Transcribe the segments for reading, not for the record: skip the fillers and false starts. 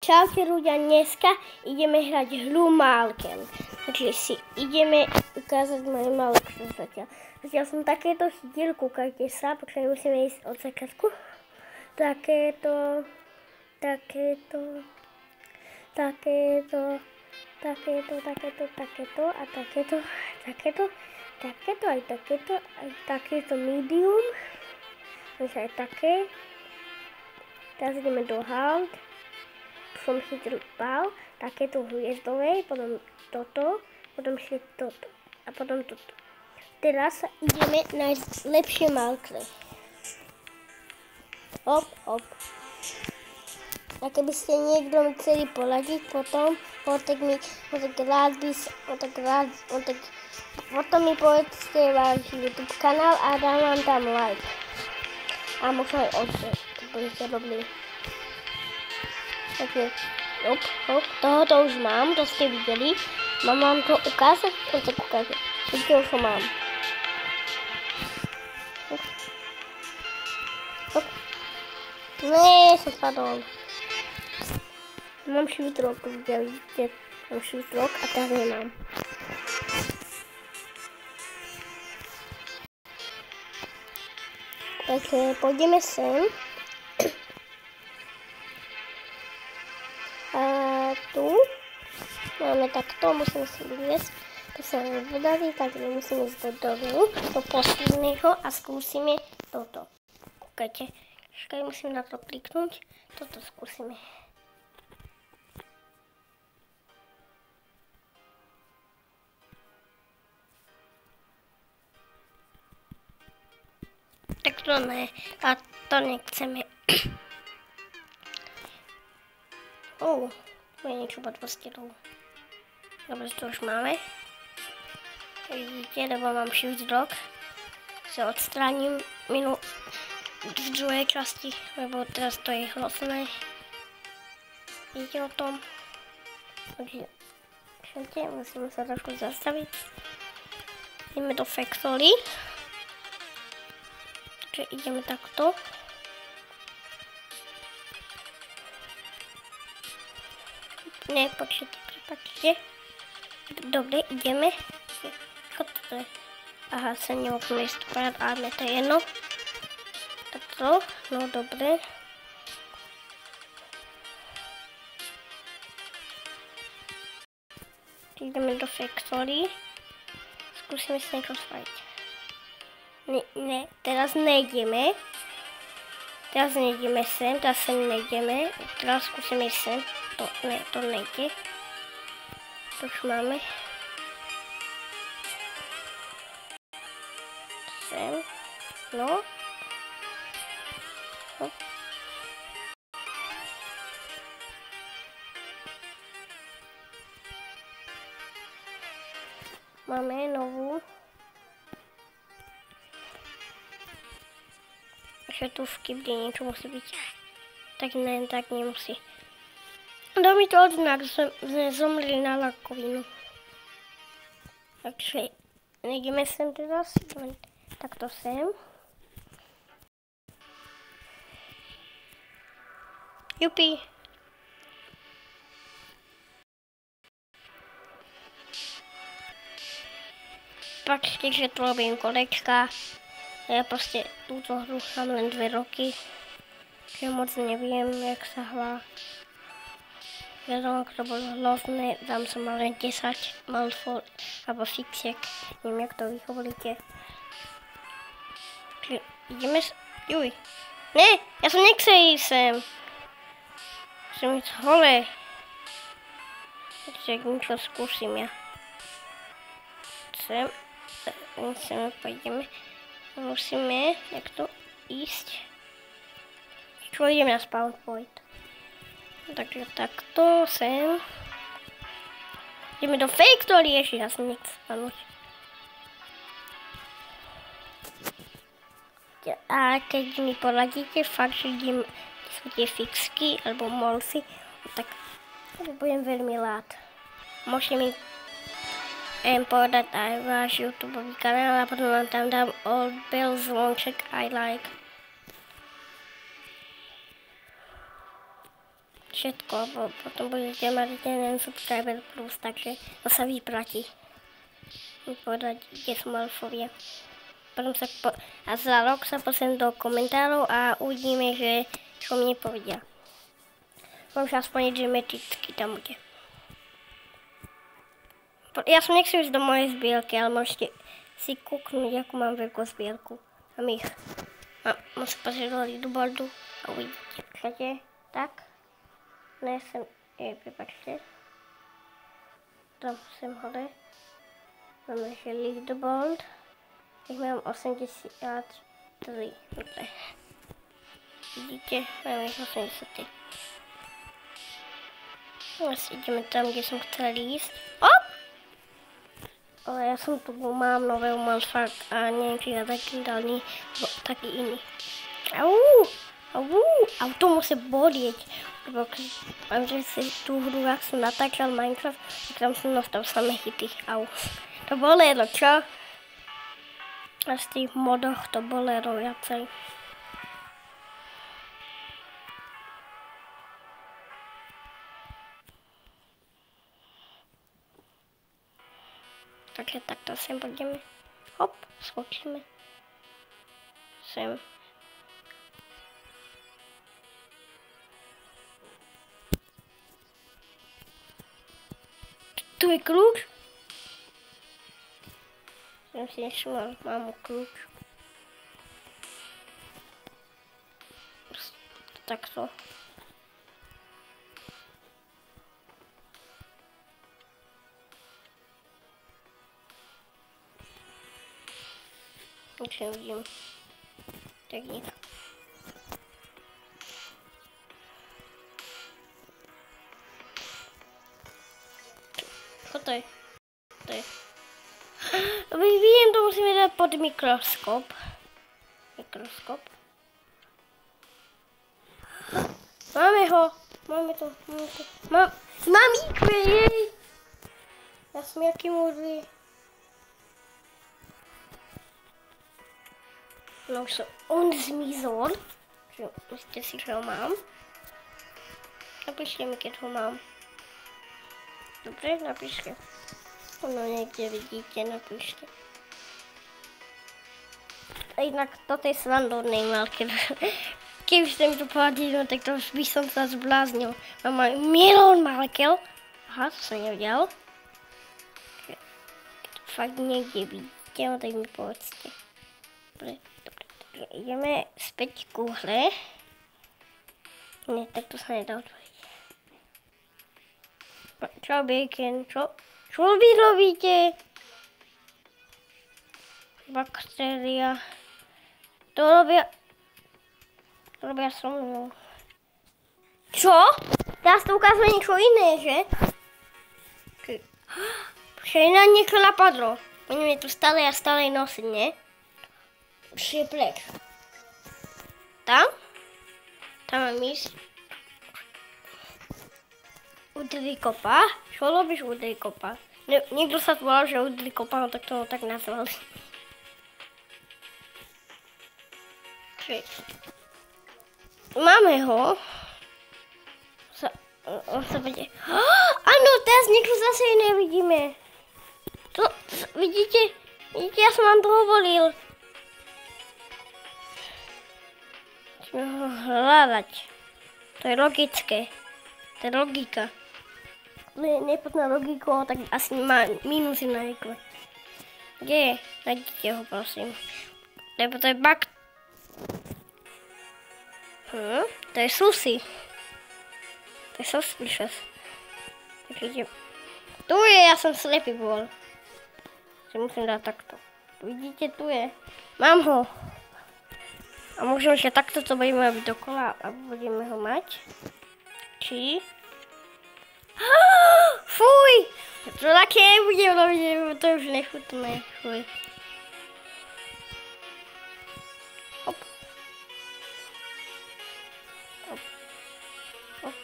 Čaute ľudia, dneska ideme hrať hru Malkem. Takže si ideme ukázať moje Malkem zatiaľ. Zatiaľ som takéto chytil, kúkajte sa, počkaj, musíme ísť od začiatku. Takéto a takéto medium. Takže aj také. Teraz ideme do hard. Som chytil pál, takéto hviezdovej, potom toto, potom toto a potom toto. Teraz sa ideme nájsť lepšie malkle. Hop, hop. A keby ste niekto chceli poladiť potom, potom mi povedzte váš YouTube kanál a dám vám tam like. A možno aj odber, to budete robili. Takže, hop, tohoto už mám, to ste videli. Mám vám to ukázať? To tak ukážem. Vidíte, už ho mám. Hop. Nee, som spadol. Mám shift rock, vidíte, mám shift rock a teraz nemám. Takže pôjdeme sem. Tu máme takto, musíme si vyviesť, to sa nám vydarí, takže musíme ísť do dolu, do posledného a skúsime toto. Kúkajte, musíme na to kliknúť, toto skúsime. Tak to ne, a to nechceme. To je niečo pod postelou. Dobre, to už máme. Vidíte, lebo mám shift lock. Sa odstránim v druhej časti, lebo teraz to je hlosné. Vidíte o tom? Takže, musíme sa trošku zastaviť. Ideme do factory. Takže ideme takto. Ne, počkajte. Dobre, ideme. Čo to je? Aha, sa nemôžeme stúpať, ale to je jedno. Takto, no dobre. Ideme do factory. Skúsime si niečo spraviť. Ne, teraz nejdeme. Teraz nejdeme sem, teraz skúsime sem. To nejde. To už máme. Sem. No. Hop. Máme novú. Ešte tu v kybli niečo musí byť. Tak nemusí. Dá mi to odznak, že sme zomreli na rakovinu. Takže nejdeme sem teraz, takto sem. Jupi. Pačte, že tu robím kolečka. Ja proste túto hru mám len 2 roky. Že moc neviem, jak sa hrá. Viedom, to bolo hlavné, tam som mal len 10 malfol, alebo fixiek, neviem, jak to vy hovoríte. Ideme juj. Ne, ja som nechcel ísť sem. Som ísť hole. Takže niečo skúsim ja. Sem pôjdeme. Musíme takto ísť. Čo ideme na spawn point. Takže takto, sem. Ideme do factory, ešte ja som nechcel spadnúť. A keď mi poradíte fakt, že kde sú tie fixky alebo molsy, tak budem veľmi rád. Môžete mi povedať aj váš YouTube kanál a potom vám tam dám bell zvonček I like. všetko, potom budete mať jeden subscriber plus, takže to sa vyplatí. Povedať, kde sú elfovia. Potom a za rok sa pozriem do komentárov a uvidíme, že čo mne povedia. Môžem aspoň že meticky tam bude. Ja som nechcel ísť do mojej zbierky, ale môžete si kúknúť, akú mám veľkú zbierku. Mám ich. Môžem pozrieť do leaderboardu a uvidíte všade. Tak. Ne, sem, prepáčte. Tam sem hore. Máme ešte leaderboard. Ich mám 83. Dobre. Vidíte? Máme ich 83. Teraz ideme tam, kde som chcela ísť. Op! Ale ja som tu mám nového Malfak a neviem, či ja taký daný, taký iný. Au! To musí bolieť. Lebo mám, že si tú hru, ak som natáčal Minecraft, tak tam som dostal samé hity. Au. To bolelo, čo? A z tých modoch to bolelo viacej. Takže takto sem budeme. Hop, skočíme. Sem. Tu je kľúč. Som si nešla, mám kľúč. Takto. Nič nevidím. Technik. Čo to je? To je. Viem, to musíme dať pod mikroskop. Mikroskop. Máme ho. Máme to. Mám IQ, jej. Ja som jaký múdry. No už on zmizol. Myslíte si, že ho mám? Napíšte mi, keď ho mám. Dobre, napíšte. No niekde vidíte, napíšte. A inak toto je srandovný marker. Keby ste mi to povedali, no tak to už by som sa zbláznil. Mám aj milión markel. Aha, to som nevedel. Keď to fakt niekde vidíte, no tak mi povedzte. Dobre. Ideme späť ku hre. Nie, tak to sa nedá otvoriť. Čau, Bacon, čo vy robíte? Baktéria. To robia so mnou. Čo? Teraz to ukazuje niečo iné, že? Že na niečo napadlo. Budeme tu stále a stále nosiť, nie? Už je preč. Tam? Tam mám ísť. Udrý kopa? Čo robíš udrý kopa? Niekto sa volal, že udrý kopa, no tak to tak nazvali. Máme ho. On sa bude. Áno, teraz niekto zase nevidíme. To, vidíte, ja som vám to hovoril. Musíme ho hľadať. To je logické. To je logika. Nepozná logiku, tak asi má minusy na ikve. Kde je? Nájdite ho, prosím. Lebo to je bug. To je Susi. To je suspicious. Tak ide. Tu je, ja som slepý bol. Si musím dať takto. Vidíte, tu je. Mám ho. A môžeme ešte takto to budeme robiť dokola a budeme ho mať. Či? Fuj! To také nebudem robiť, to je už nechutné. Fuj. Hop. Hop. Hop.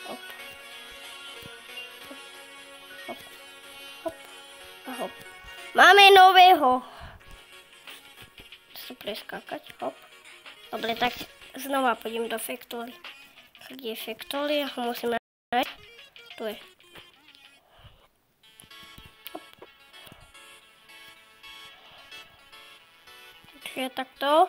Hop. Hop. Hop. A hop. Máme nového. Chcem preskákať, hop. Dobre, tak znova pôjdem do Factory. Kde je Factory, ho musíme najít. Tu je. Takže takto.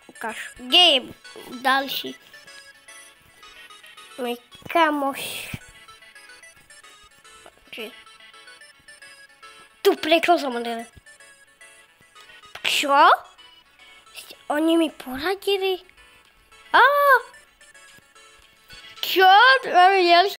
Ukáž. Kde je další? Můj kamoš. Tu preklo samozřejmě. Čo? Oni mi poradili? Čo? Máme ďalší.